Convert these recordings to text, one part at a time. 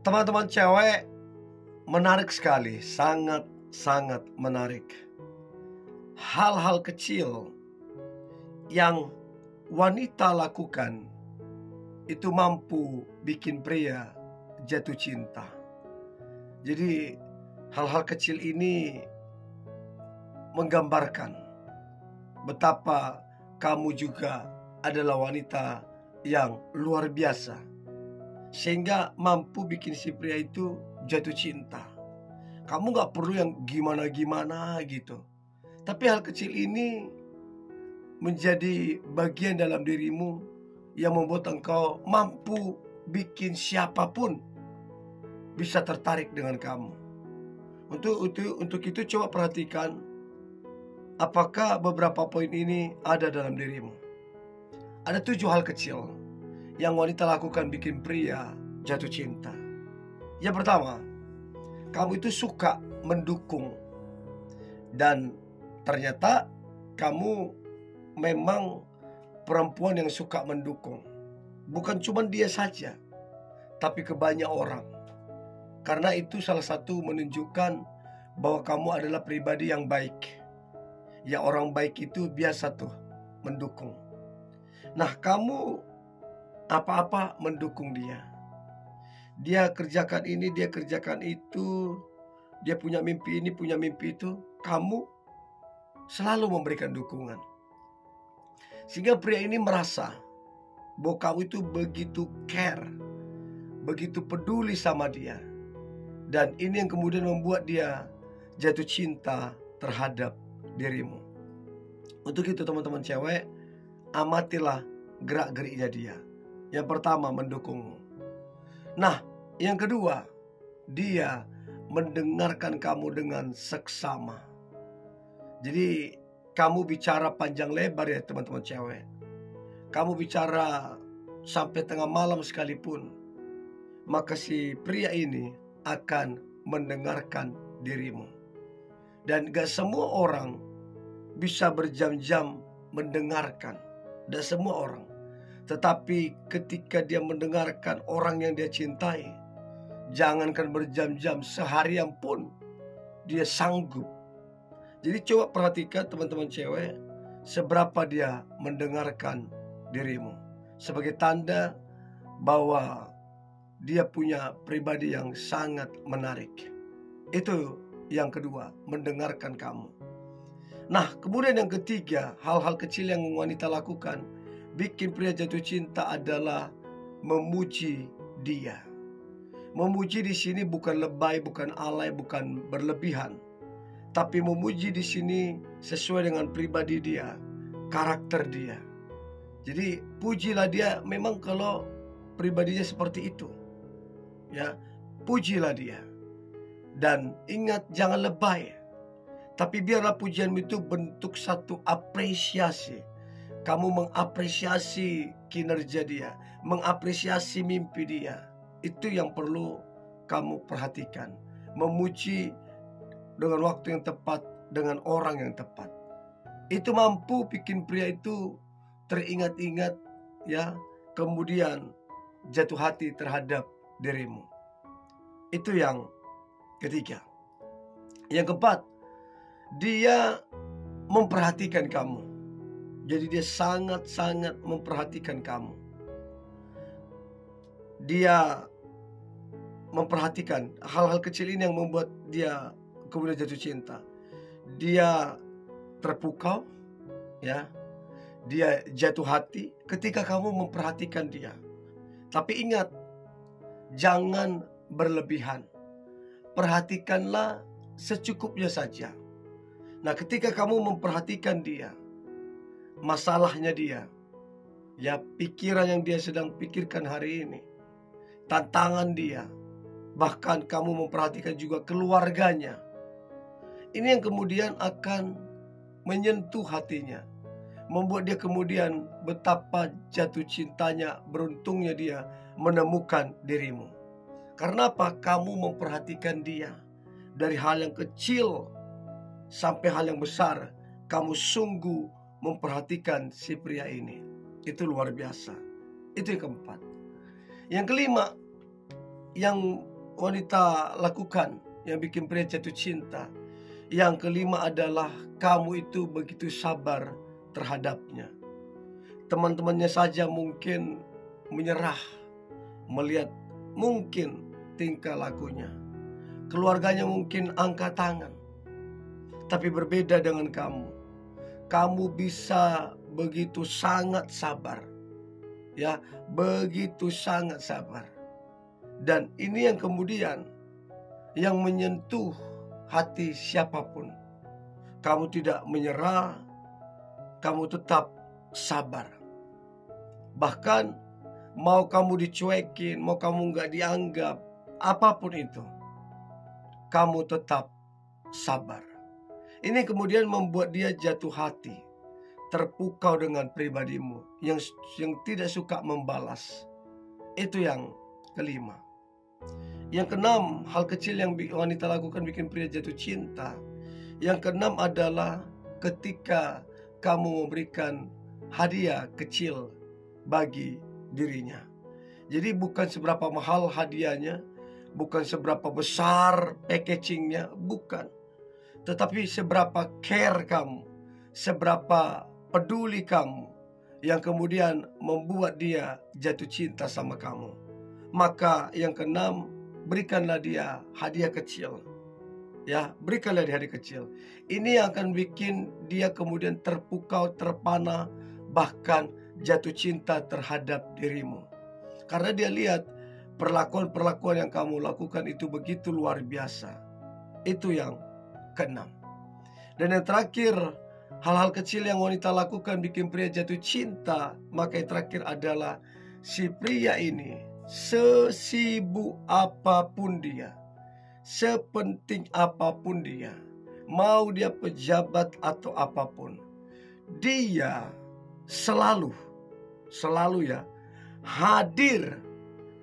Teman-teman cewek, menarik sekali, sangat menarik. Hal-hal kecil yang wanita lakukan itu mampu bikin pria jatuh cinta. Jadi hal-hal kecil ini menggambarkan betapa kamu juga adalah wanita yang luar biasa, sehingga mampu bikin si pria itu jatuh cinta. Kamu gak perlu yang gimana-gimana gitu, tapi hal kecil ini menjadi bagian dalam dirimu yang membuat engkau mampu bikin siapapun bisa tertarik dengan kamu. Untuk itu coba perhatikan apakah beberapa poin ini ada dalam dirimu. Ada 7 hal kecil yang wanita lakukan bikin pria jatuh cinta. Yang pertama, kamu itu suka mendukung. Dan ternyata kamu memang perempuan yang suka mendukung. Bukan cuma dia saja, tapi ke banyak orang. Karena itu salah satu menunjukkan bahwa kamu adalah pribadi yang baik. Ya, orang baik itu biasa tuh mendukung. Nah, kamu apa-apa mendukung dia. Dia kerjakan ini, dia kerjakan itu. Dia punya mimpi ini, punya mimpi itu. Kamu selalu memberikan dukungan. Sehingga pria ini merasa bahwa kamu itu begitu care, begitu peduli sama dia. Dan ini yang kemudian membuat dia jatuh cinta terhadap dirimu. Untuk itu teman-teman cewek, amatilah gerak-geriknya dia. Yang pertama, mendukungmu. Nah, yang kedua, dia mendengarkan kamu dengan seksama. Jadi kamu bicara panjang lebar ya teman-teman cewek. Kamu bicara sampai tengah malam sekalipun, maka si pria ini akan mendengarkan dirimu. Dan gak semua orang bisa berjam-jam mendengarkan. Gak semua orang. Tetapi ketika dia mendengarkan orang yang dia cintai, jangankan berjam-jam, seharian pun dia sanggup. Jadi coba perhatikan teman-teman cewek, seberapa dia mendengarkan dirimu. Sebagai tanda bahwa dia punya pribadi yang sangat menarik. Itu yang kedua, mendengarkan kamu. Nah, kemudian yang ketiga, hal-hal kecil yang wanita lakukan bikin pria jatuh cinta adalah memuji dia. Memuji di sini bukan lebay, bukan alay, bukan berlebihan. Tapi memuji di sini sesuai dengan pribadi dia, karakter dia. Jadi pujilah dia memang kalau pribadinya seperti itu. Ya, pujilah dia. Dan ingat, jangan lebay. Tapi biarlah pujianmu itu bentuk satu apresiasi. Kamu mengapresiasi kinerja dia, mengapresiasi mimpi dia. Itu yang perlu kamu perhatikan. Memuji dengan waktu yang tepat, dengan orang yang tepat. Itu mampu bikin pria itu teringat-ingat, ya, kemudian jatuh hati terhadap dirimu. Itu yang ketiga. Yang keempat, dia memperhatikan kamu. Jadi dia sangat-sangat memperhatikan kamu. Dia memperhatikan hal-hal kecil ini yang membuat dia kemudian jatuh cinta. Dia terpukau, ya. Dia jatuh hati ketika kamu memperhatikan dia. Tapi ingat, jangan berlebihan. Perhatikanlah secukupnya saja. Nah, ketika kamu memperhatikan dia, masalahnya dia, ya, pikiran yang dia sedang pikirkan hari ini, tantangan dia, bahkan kamu memperhatikan juga keluarganya. Ini yang kemudian akan menyentuh hatinya, membuat dia kemudian betapa jatuh cintanya, beruntungnya dia menemukan dirimu. Karena apa? Kamu memperhatikan dia. Dari hal yang kecil sampai hal yang besar, kamu sungguh memperhatikan si pria ini. Itu luar biasa. Itu yang keempat. Yang kelima, yang wanita lakukan yang bikin pria jatuh cinta. Yang kelima adalah kamu itu begitu sabar terhadapnya. Teman-temannya saja mungkin menyerah melihat mungkin tingkah lakunya. Keluarganya mungkin angkat tangan. Tapi berbeda dengan kamu. Kamu bisa begitu sangat sabar. Ya, begitu sangat sabar. Dan ini yang kemudian yang menyentuh hati siapapun. Kamu tidak menyerah, kamu tetap sabar. Bahkan mau kamu dicuekin, mau kamu gak dianggap, apapun itu, kamu tetap sabar. Ini kemudian membuat dia jatuh hati, terpukau dengan pribadimu yang tidak suka membalas. Itu yang kelima. Yang keenam, hal kecil yang wanita lakukan bikin pria jatuh cinta. Yang keenam adalah ketika kamu memberikan hadiah kecil bagi dirinya. Jadi bukan seberapa mahal hadiahnya, bukan seberapa besar packagingnya, bukan. Tetapi seberapa care kamu, seberapa peduli kamu, yang kemudian membuat dia jatuh cinta sama kamu. Maka yang keenam, berikanlah dia hadiah kecil. Ya, berikanlah dia hadiah kecil. Ini yang akan bikin dia kemudian terpukau, terpana, bahkan jatuh cinta terhadap dirimu. Karena dia lihat perlakuan-perlakuan yang kamu lakukan itu begitu luar biasa. Itu yang keenam. Dan yang terakhir, hal-hal kecil yang wanita lakukan bikin pria jatuh cinta. Maka yang terakhir adalah si pria ini, sesibuk apapun dia, sepenting apapun dia, mau dia pejabat atau apapun, dia selalu ya hadir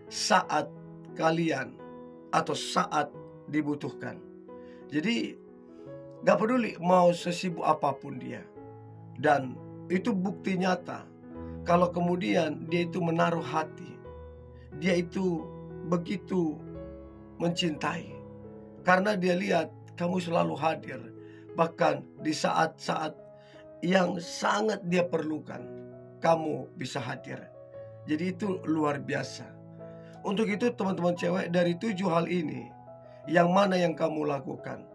saat kalian atau saat dibutuhkan. Jadi gak peduli mau sesibuk apapun dia. Dan itu bukti nyata kalau kemudian dia itu menaruh hati, dia itu begitu mencintai. Karena dia lihat kamu selalu hadir. Bahkan di saat-saat yang sangat dia perlukan, kamu bisa hadir. Jadi itu luar biasa. Untuk itu teman-teman cewek, dari 7 hal ini, yang mana yang kamu lakukan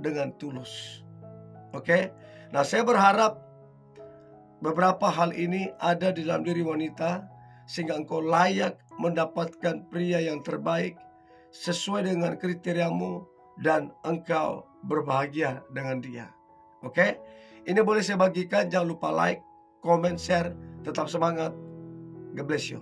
dengan tulus? Oke? Nah, saya berharap beberapa hal ini ada di dalam diri wanita, sehingga engkau layak mendapatkan pria yang terbaik sesuai dengan kriteriamu, dan engkau berbahagia dengan dia. Oke? Ini boleh saya bagikan. Jangan lupa like, comment, share. Tetap semangat. God bless you.